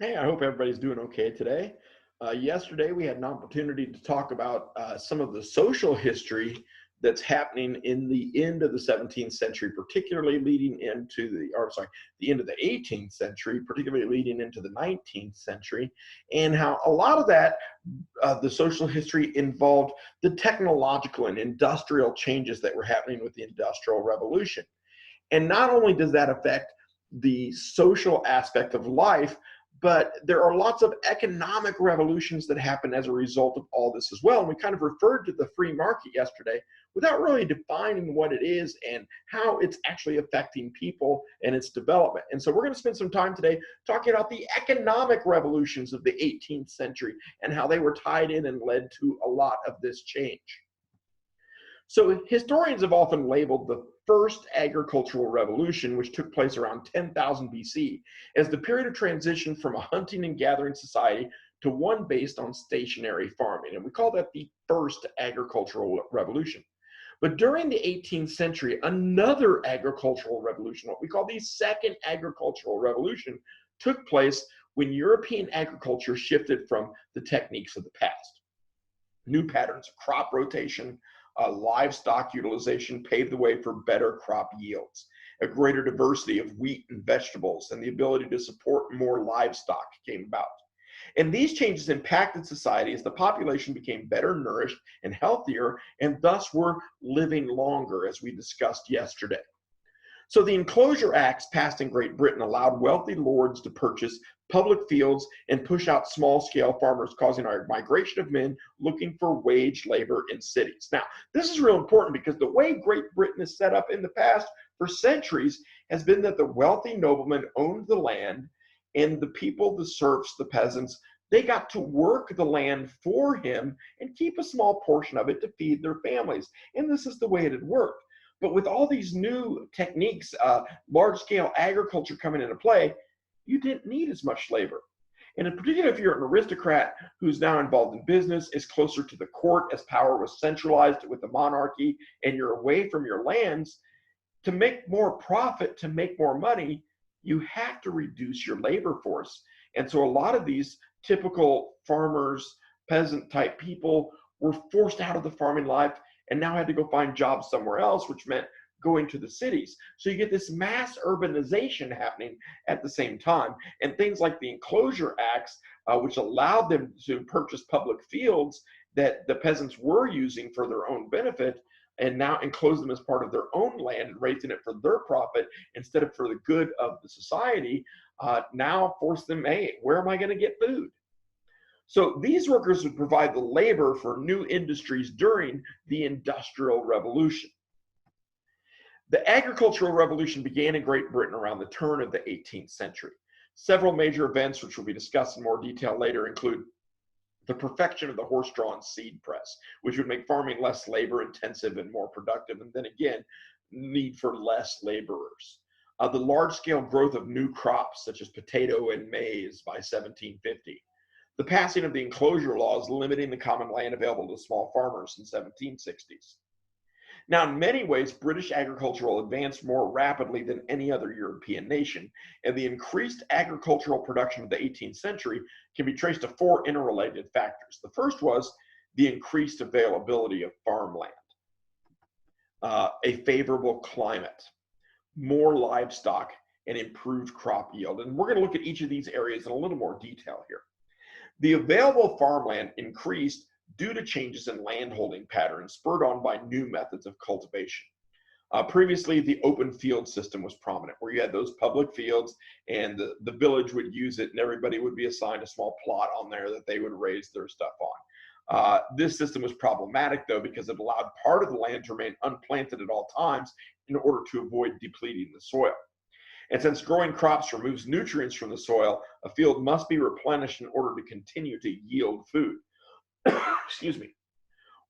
Hey, I hope everybody's doing okay today. Yesterday, we had an opportunity to talk about some of the social history that's happening in the end of the 17th century, particularly leading into the end of the 18th century, particularly leading into the 19th century, and how a lot of that, the social history involved the technological and industrial changes that were happening with the Industrial Revolution. And not only does that affect the social aspect of life, but there are lots of economic revolutions that happen as a result of all this as well. And we kind of referred to the free market yesterday without really defining what it is and how it's actually affecting people and its development. And so we're going to spend some time today talking about the economic revolutions of the 18th century and how they were tied in and led to a lot of this change. So historians have often labeled the first agricultural revolution, which took place around 10,000 BC, as the period of transition from a hunting and gathering society to one based on stationary farming. And we call that the first agricultural revolution. But during the 18th century, another agricultural revolution, what we call the second agricultural revolution, took place when European agriculture shifted from the techniques of the past. New patterns of crop rotation, livestock utilization paved the way for better crop yields. A greater diversity of wheat and vegetables and the ability to support more livestock came about. And these changes impacted society as the population became better nourished and healthier, and thus were living longer, as we discussed yesterday. So the Enclosure Acts passed in Great Britain allowed wealthy lords to purchase public fields and push out small-scale farmers, causing a migration of men looking for wage labor in cities. Now, this is real important because the way Great Britain is set up in the past for centuries has been that the wealthy nobleman owned the land, and the people, the serfs, the peasants, they got to work the land for him and keep a small portion of it to feed their families. And this is the way it had worked. But with all these new techniques, large scale agriculture coming into play, you didn't need as much labor. And in particular, if you're an aristocrat who's now involved in business, is closer to the court as power was centralized with the monarchy, and you're away from your lands, to make more profit, to make more money, you have to reduce your labor force. And so a lot of these typical farmers, peasant type people were forced out of the farming life and now had to go find jobs somewhere else, which meant going to the cities. So you get this mass urbanization happening at the same time. And things like the Enclosure Acts, which allowed them to purchase public fields that the peasants were using for their own benefit, and now enclose them as part of their own land and raising it for their profit instead of for the good of the society, now force them, hey, where am I going to get food? So these workers would provide the labor for new industries during the Industrial Revolution. The agricultural revolution began in Great Britain around the turn of the 18th century. Several major events, which will be discussed in more detail later, include the perfection of the horse-drawn seed press, which would make farming less labor-intensive and more productive, and then again, need for less laborers. The large-scale growth of new crops, such as potato and maize by 1750. The passing of the enclosure laws limiting the common land available to small farmers in 1760s. Now, in many ways, British agriculture advanced more rapidly than any other European nation, and the increased agricultural production of the 18th century can be traced to four interrelated factors. The first was the increased availability of farmland, a favorable climate, more livestock, and improved crop yield. And we're going to look at each of these areas in a little more detail here. The available farmland increased due to changes in landholding patterns spurred on by new methods of cultivation. Previously, the open field system was prominent, where you had those public fields and the village would use it and everybody would be assigned a small plot on there that they would raise their stuff on. This system was problematic, though, because it allowed part of the land to remain unplanted at all times in order to avoid depleting the soil. And since growing crops removes nutrients from the soil, a field must be replenished in order to continue to yield food. Excuse me.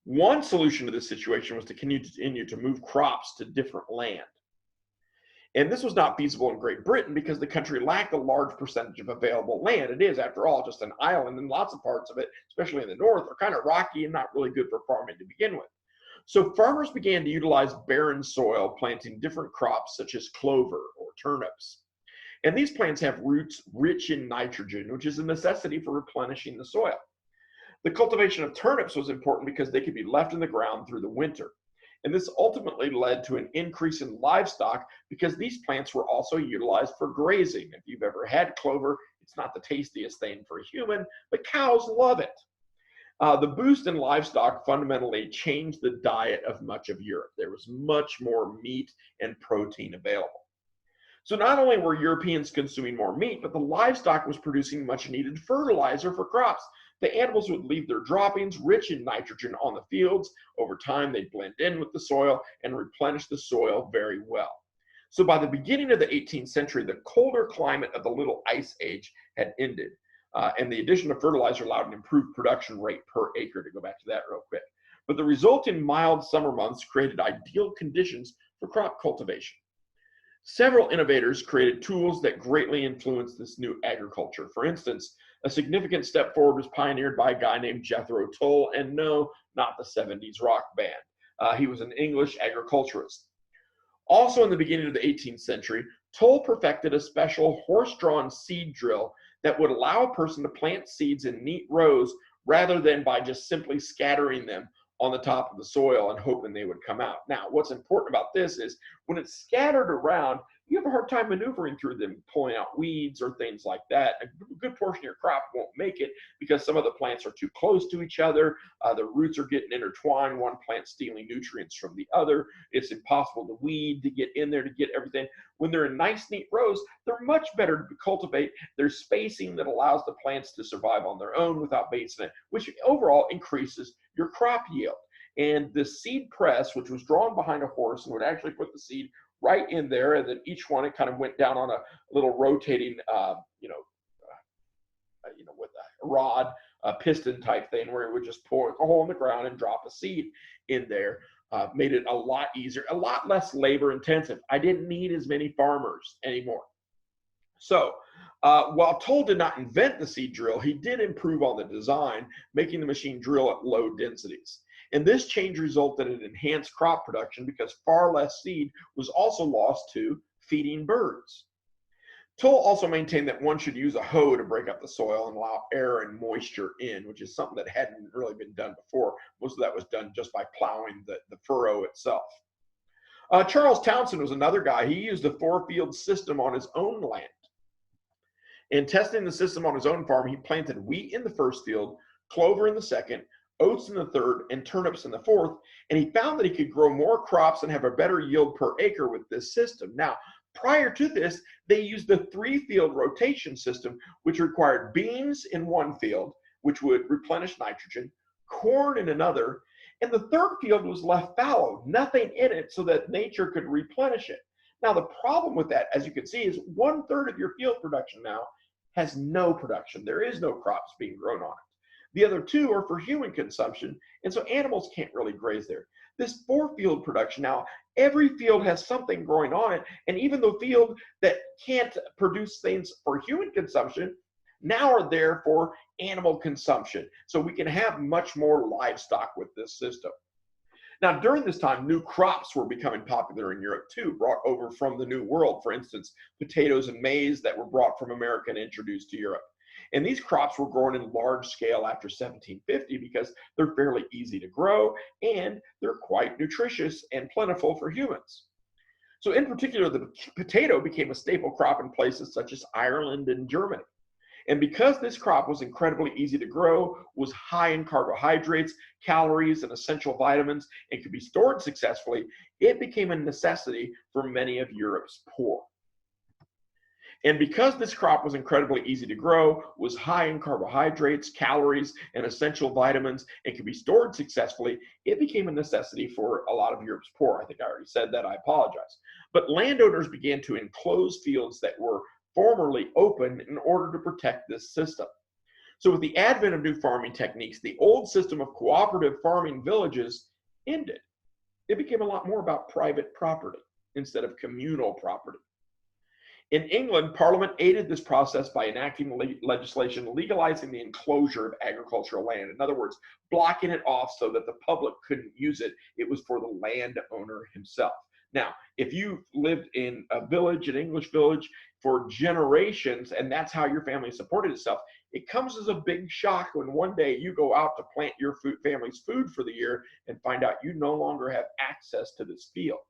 One solution to this situation was to continue to move crops to different land. And this was not feasible in Great Britain because the country lacked a large percentage of available land. It is, after all, just an island, and lots of parts of it, especially in the north, are kind of rocky and not really good for farming to begin with. So farmers began to utilize barren soil, planting different crops such as clover or turnips. And these plants have roots rich in nitrogen, which is a necessity for replenishing the soil. The cultivation of turnips was important because they could be left in the ground through the winter. And this ultimately led to an increase in livestock because these plants were also utilized for grazing. If you've ever had clover, it's not the tastiest thing for a human, but cows love it. The boost in livestock fundamentally changed the diet of much of Europe. There was much more meat and protein available. So not only were Europeans consuming more meat, but the livestock was producing much needed fertilizer for crops. The animals would leave their droppings rich in nitrogen on the fields. Over time, they'd blend in with the soil and replenish the soil very well. So by the beginning of the 18th century, the colder climate of the Little Ice Age had ended. And the addition of fertilizer allowed an improved production rate per acre, to go back to that real quick. But the resulting mild summer months created ideal conditions for crop cultivation. Several innovators created tools that greatly influenced this new agriculture. For instance, a significant step forward was pioneered by a guy named Jethro Tull, and no, not the 70s rock band. He was an English agriculturist. Also in the beginning of the 18th century, Tull perfected a special horse-drawn seed drill that would allow a person to plant seeds in neat rows rather than by just simply scattering them on the top of the soil and hoping they would come out. Now, what's important about this is when it's scattered around, you have a hard time maneuvering through them, pulling out weeds or things like that. A good portion of your crop won't make it because some of the plants are too close to each other. The roots are getting intertwined, one plant stealing nutrients from the other. It's impossible to weed to get in there to get everything. When they're in nice, neat rows, they're much better to cultivate. There's spacing that allows the plants to survive on their own without basing it, which overall increases your crop yield. And the seed press, which was drawn behind a horse and would actually put the seed right in there, and then each one, it kind of went down on a little rotating, with a rod, piston type thing, where it would just pour a hole in the ground and drop a seed in there. Made it a lot easier, a lot less labor intensive. I didn't need as many farmers anymore. So while Tull did not invent the seed drill, he did improve on the design, making the machine drill at low densities. And this change resulted in enhanced crop production because far less seed was also lost to feeding birds. Tull also maintained that one should use a hoe to break up the soil and allow air and moisture in, which is something that hadn't really been done before. Most of that was done just by plowing the furrow itself. Charles Townsend was another guy. He used a 4-field system on his own land. In testing the system on his own farm, he planted wheat in the first field, clover in the second, oats in the third, and turnips in the fourth, and he found that he could grow more crops and have a better yield per acre with this system. Now, prior to this, they used the 3-field rotation system, which required beans in one field, which would replenish nitrogen, corn in another, and the third field was left fallow, nothing in it, so that nature could replenish it. Now, the problem with that, as you can see, is 1/3 of your field production now has no production. There is no crops being grown on it. The other 2 are for human consumption, and so animals can't really graze there. This 4-field production now, every field has something growing on it, and even the field that can't produce things for human consumption now are there for animal consumption. So we can have much more livestock with this system. Now, during this time, new crops were becoming popular in Europe too, brought over from the New World. For instance, potatoes and maize that were brought from America and introduced to Europe. And these crops were grown in large scale after 1750 because they're fairly easy to grow and they're quite nutritious and plentiful for humans. So in particular, the potato became a staple crop in places such as Ireland and Germany. And because this crop was incredibly easy to grow, was high in carbohydrates, calories, and essential vitamins, and could be stored successfully, it became a necessity for many of Europe's poor. And because this crop was incredibly easy to grow, was high in carbohydrates, calories, and essential vitamins, and could be stored successfully, it became a necessity for a lot of Europe's poor. I think I already said that, I apologize. But landowners began to enclose fields that were formerly open in order to protect this system. So with the advent of new farming techniques, the old system of cooperative farming villages ended. It became a lot more about private property instead of communal property. In England, Parliament aided this process by enacting legislation legalizing the enclosure of agricultural land. In other words, blocking it off so that the public couldn't use it. It was for the landowner himself. Now, if you lived in a village, an English village, for generations, and that's how your family supported itself, it comes as a big shock when one day you go out to plant your family's food for the year and find out you no longer have access to this field.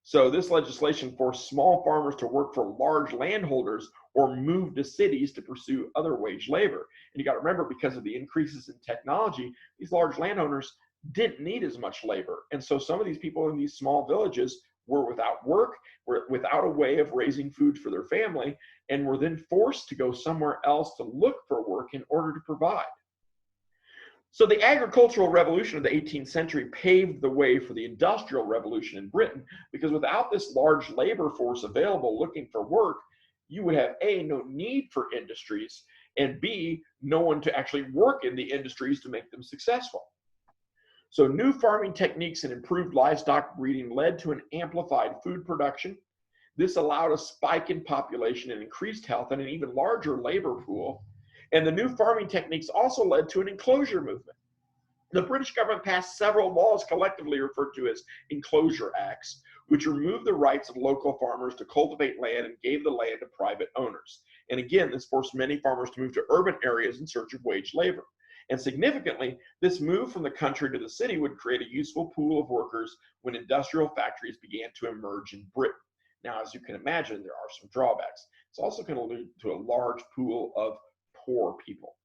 So this legislation forced small farmers to work for large landholders or move to cities to pursue other wage labor. And you got to remember, because of the increases in technology, these large landowners didn't need as much labor. And so some of these people in these small villages were without work, were without a way of raising food for their family, and were then forced to go somewhere else to look for work in order to provide. So the agricultural revolution of the 18th century paved the way for the industrial revolution in Britain, because without this large labor force available looking for work, you would have A, no need for industries, and B, no one to actually work in the industries to make them successful. So new farming techniques and improved livestock breeding led to an amplified food production. This allowed a spike in population and increased health and an even larger labor pool. And the new farming techniques also led to an enclosure movement. The British government passed several laws collectively referred to as enclosure acts, which removed the rights of local farmers to cultivate land and gave the land to private owners. And again, this forced many farmers to move to urban areas in search of wage labor. And significantly, this move from the country to the city would create a useful pool of workers when industrial factories began to emerge in Britain. Now, as you can imagine, there are some drawbacks. It's also going to lead to a large pool of poor people.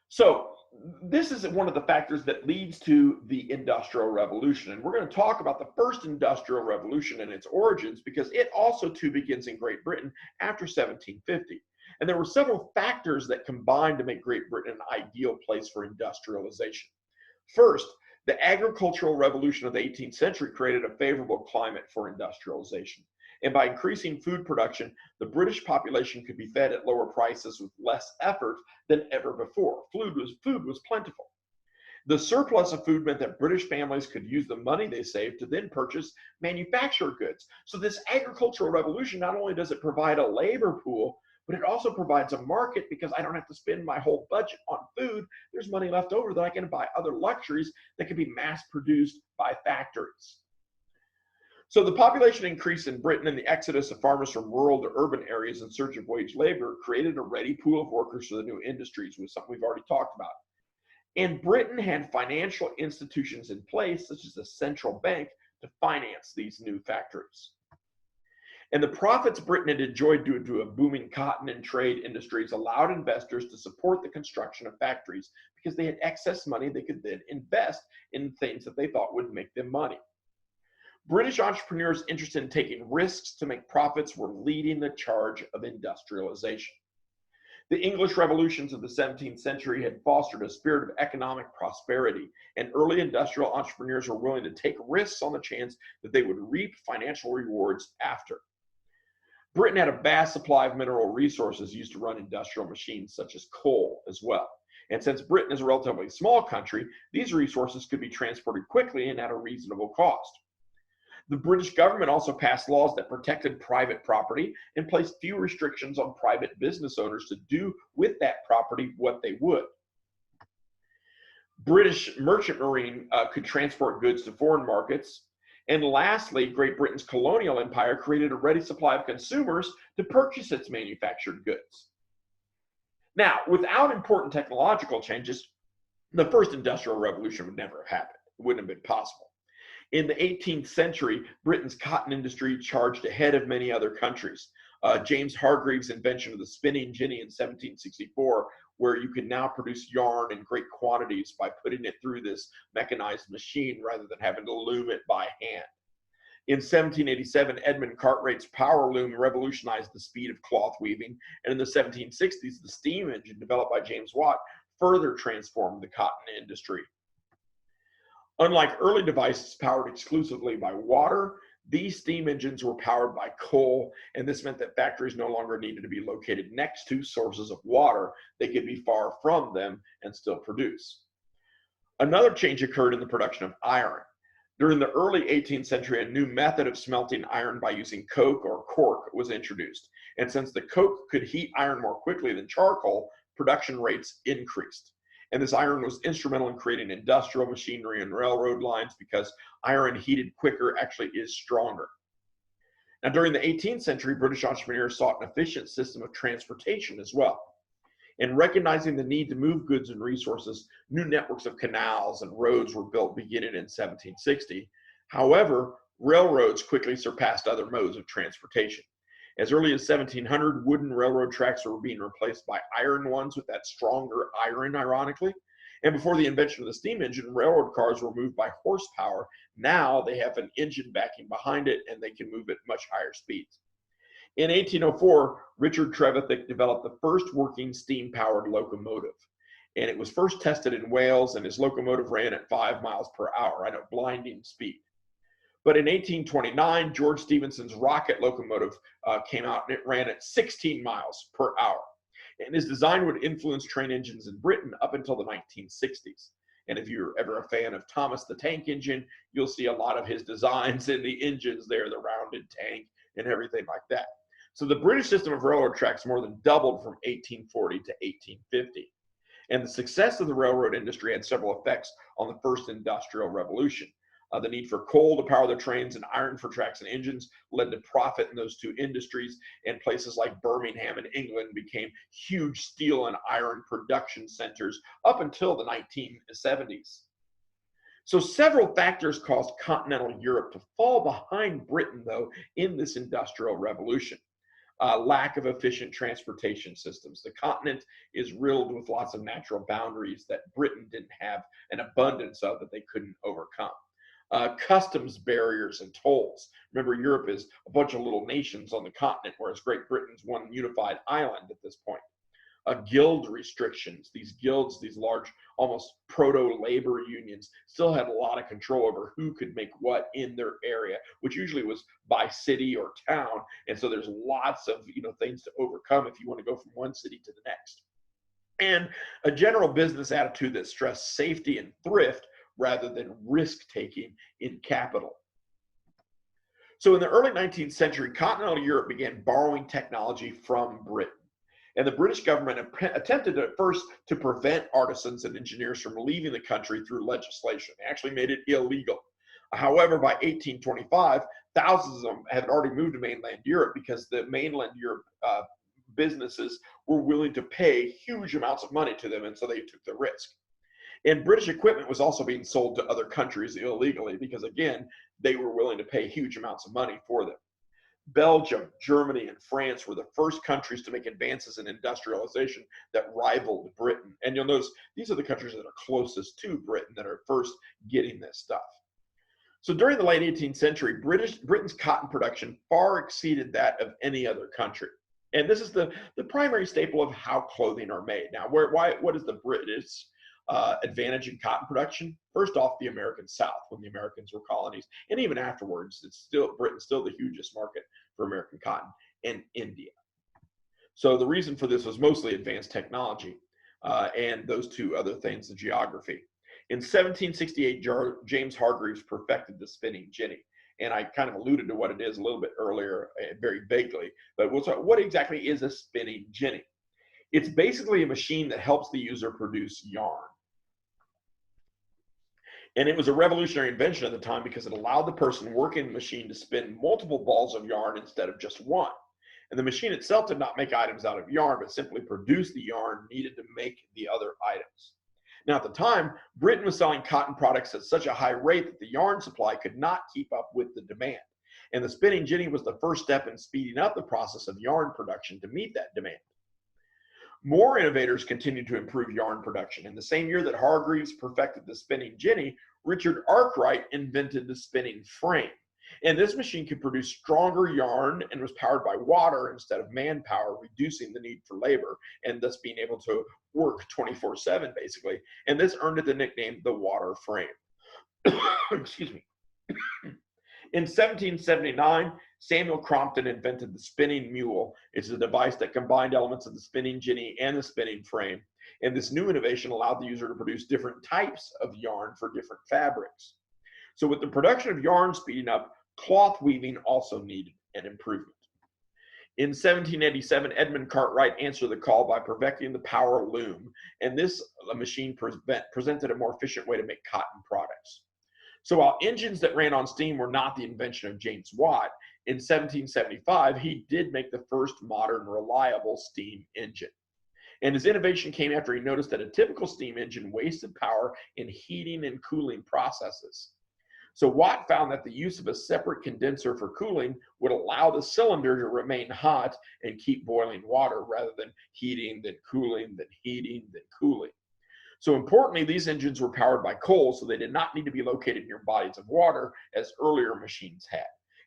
So this is one of the factors that leads to the Industrial Revolution. And we're going to talk about the first Industrial Revolution and its origins, because it also too begins in Great Britain after 1750. And there were several factors that combined to make Great Britain an ideal place for industrialization. First, the agricultural revolution of the 18th century created a favorable climate for industrialization. And by increasing food production, the British population could be fed at lower prices with less effort than ever before. Food was plentiful. The surplus of food meant that British families could use the money they saved to then purchase manufactured goods. So this agricultural revolution, not only does it provide a labor pool, but it also provides a market, because I don't have to spend my whole budget on food. There's money left over that I can buy other luxuries that can be mass produced by factories. So the population increase in Britain and the exodus of farmers from rural to urban areas in search of wage labor created a ready pool of workers for the new industries, which is something we've already talked about. And Britain had financial institutions in place, such as the central bank, to finance these new factories. And the profits Britain had enjoyed due to a booming cotton and trade industries allowed investors to support the construction of factories, because they had excess money they could then invest in things that they thought would make them money. British entrepreneurs interested in taking risks to make profits were leading the charge of industrialization. The English revolutions of the 17th century had fostered a spirit of economic prosperity, and early industrial entrepreneurs were willing to take risks on the chance that they would reap financial rewards after. Britain had a vast supply of mineral resources used to run industrial machines, such as coal as well. And since Britain is a relatively small country, these resources could be transported quickly and at a reasonable cost. The British government also passed laws that protected private property and placed few restrictions on private business owners to do with that property what they would. British merchant marine could transport goods to foreign markets. And lastly, Great Britain's colonial empire created a ready supply of consumers to purchase its manufactured goods. Now, without important technological changes, the first industrial revolution would never have happened. It wouldn't have been possible. In the 18th century, Britain's cotton industry charged ahead of many other countries. James Hargreaves' invention of the spinning jenny in 1764, where you can now produce yarn in great quantities by putting it through this mechanized machine rather than having to loom it by hand. In 1787, Edmund Cartwright's power loom revolutionized the speed of cloth weaving, and in the 1760s, the steam engine developed by James Watt further transformed the cotton industry. Unlike early devices powered exclusively by water, these steam engines were powered by coal, and this meant that factories no longer needed to be located next to sources of water. They could be far from them and still produce. Another change occurred in the production of iron. During the early 18th century, a new method of smelting iron by using coke or cork was introduced. And since the coke could heat iron more quickly than charcoal, production rates increased. And this iron was instrumental in creating industrial machinery and railroad lines because iron heated quicker actually is stronger. Now, during the 18th century, British entrepreneurs sought an efficient system of transportation as well. And recognizing the need to move goods and resources, new networks of canals and roads were built beginning in 1760. However, railroads quickly surpassed other modes of transportation. As early as 1700, wooden railroad tracks were being replaced by iron ones with that stronger iron, ironically. And before the invention of the steam engine, railroad cars were moved by horsepower. Now they have an engine backing behind it, and they can move at much higher speeds. In 1804, Richard Trevithick developed the first working steam-powered locomotive. And it was first tested in Wales, and his locomotive ran at 5 miles per hour. I know, blinding speed. But in 1829, George Stephenson's rocket locomotive came out, and it ran at 16 miles per hour. And his design would influence train engines in Britain up until the 1960s. And if you're ever a fan of Thomas the Tank Engine, you'll see a lot of his designs in the engines there, the rounded tank and everything like that. So the British system of railroad tracks more than doubled from 1840 to 1850. And the success of the railroad industry had several effects on the first industrial revolution. The need for coal to power the trains and iron for tracks and engines led to profit in those two industries, and places like Birmingham in England became huge steel and iron production centers up until the 1970s. So several factors caused continental Europe to fall behind Britain, though, in this industrial revolution. Lack of efficient transportation systems. The continent is riddled with lots of natural boundaries that Britain didn't have an abundance of, that they couldn't overcome. Customs barriers and tolls. Remember, Europe is a bunch of little nations on the continent, whereas Great Britain's one unified island at this point. Guild restrictions. These guilds, these large, almost proto-labor unions, still had a lot of control over who could make what in their area, which usually was by city or town. And so there's lots of things to overcome if you want to go from one city to the next. And a general business attitude that stressed safety and thrift rather than risk-taking in capital. So in the early 19th century, continental Europe began borrowing technology from Britain. And the British government attempted at first to prevent artisans and engineers from leaving the country through legislation. They actually made it illegal. However, by 1825, thousands of them had already moved to mainland Europe because the mainland Europe businesses were willing to pay huge amounts of money to them, and so they took the risk. And British equipment was also being sold to other countries illegally because, again, they were willing to pay huge amounts of money for them. Belgium, Germany, and France were the first countries to make advances in industrialization that rivaled Britain. And you'll notice these are the countries that are closest to Britain that are first getting this stuff. So during the late 18th century, Britain's cotton production far exceeded that of any other country. And this is the primary staple of how clothing are made. Now, what is the British advantage in cotton production? First off, the American South, when the Americans were colonies, and even afterwards, Britain's still the hugest market for American cotton, and India. So the reason for this was mostly advanced technology, and those two other things, the geography. In 1768, James Hargreaves perfected the spinning jenny. And I kind of alluded to what it is a little bit earlier, very vaguely, but what exactly is a spinning jenny? It's basically a machine that helps the user produce yarn. And it was a revolutionary invention at the time because it allowed the person working the machine to spin multiple balls of yarn instead of just one. And the machine itself did not make items out of yarn, but simply produced the yarn needed to make the other items. Now, at the time, Britain was selling cotton products at such a high rate that the yarn supply could not keep up with the demand. And the spinning jenny was the first step in speeding up the process of yarn production to meet that demand. More innovators continued to improve yarn production. In the same year that Hargreaves perfected the spinning jenny, Richard Arkwright invented the spinning frame. And this machine could produce stronger yarn and was powered by water instead of manpower, reducing the need for labor and thus being able to work 24/7 basically. And this earned it the nickname the water frame. Excuse me. In 1779, Samuel Crompton invented the spinning mule. It's a device that combined elements of the spinning jenny and the spinning frame. And this new innovation allowed the user to produce different types of yarn for different fabrics. So with the production of yarn speeding up, cloth weaving also needed an improvement. In 1787, Edmund Cartwright answered the call by perfecting the power loom, and this machine presented a more efficient way to make cotton products. So while engines that ran on steam were not the invention of James Watt, in 1775, he did make the first modern reliable steam engine. And his innovation came after he noticed that a typical steam engine wasted power in heating and cooling processes. So Watt found that the use of a separate condenser for cooling would allow the cylinder to remain hot and keep boiling water rather than heating, then cooling, then heating, then cooling. So importantly, these engines were powered by coal, so they did not need to be located near bodies of water as earlier machines had.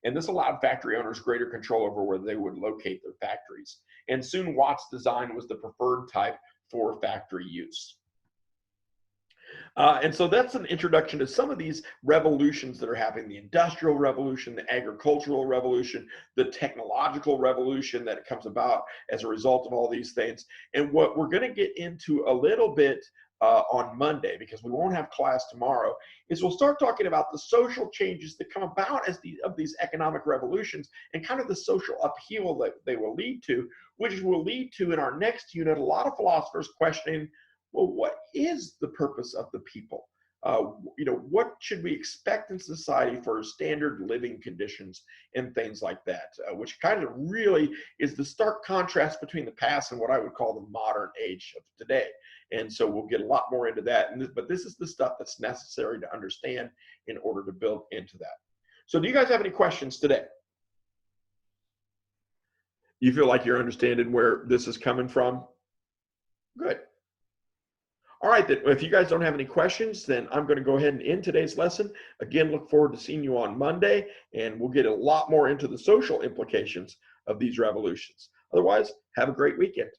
And this allowed factory owners greater control over where they would locate their factories. And soon Watt's design was the preferred type for factory use. And so that's an introduction to some of these revolutions that are happening: the Industrial Revolution, the Agricultural Revolution, the Technological Revolution that comes about as a result of all these things. And what we're going to get into a little bit on Monday, because we won't have class tomorrow, is we'll start talking about the social changes that come about as these economic revolutions and kind of the social upheaval that they will lead to, which will lead to, in our next unit, a lot of philosophers questioning, well, what is the purpose of the people? What should we expect in society for standard living conditions and things like that, which kind of really is the stark contrast between the past and what I would call the modern age of today. And so we'll get a lot more into that. But this is the stuff that's necessary to understand in order to build into that. So do you guys have any questions today? You feel like you're understanding where this is coming from? Good. All right, then, if you guys don't have any questions, then I'm going to go ahead and end today's lesson. Again, look forward to seeing you on Monday, and we'll get a lot more into the social implications of these revolutions. Otherwise, have a great weekend.